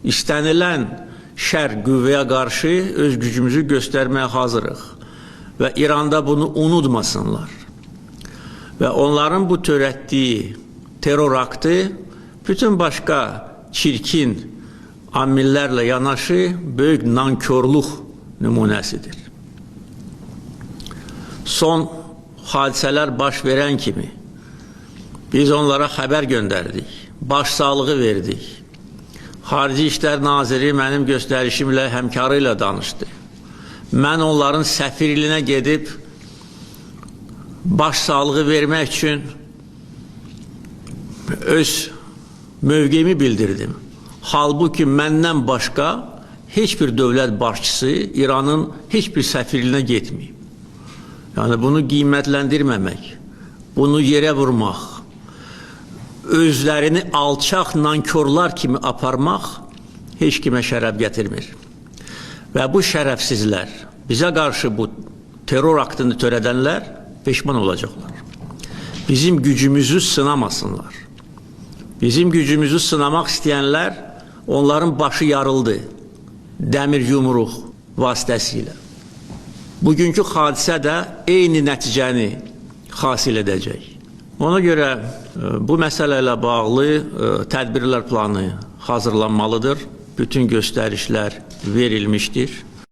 istənilən şər qüvvəyə qarşı öz gücümüzü göstərməyə hazırıq və İranda bunu unutmasınlar. Və onların bu törətdiyi terror aktı bütün başqa çirkin amillərlə yanaşı böyük nankörlük nümunəsidir. Son hadisələr baş verən kimi biz onlara xəbər göndərdik, başsağlığı verdik. Xarici İşlər Naziri mənim göstərişimlə, həmkarı ilə danışdı. Mən onların səfirliyinə gedib başsağlığı vermək üçün öz mövqeyimi bildirdim. Halbuki məndən başqa heç bir dövlət başçısı İranın heç bir səfirliyinə getməyib. Yəni bunu qiymətləndirməmək, bunu yerə vurmaq, özlərini alçaq nankörlər kimi aparmaq heç kimə şərəf gətirmir. Və bu şərəfsizlər, bizə qarşı bu terror aktını törədənlər peşman olacaqlar. Bizim gücümüzü sınamasınlar. Bizim gücümüzü sınamaq istəyənlər, onların başı yarıldı dəmir yumruq vasitəsilə. Bugünkü hadisə də eyni nəticəni hasil edəcək. Ona görə bu məsələ ilə bağlı tədbirlər planı hazırlanmalıdır. Bütün göstərişlər verilmişdir.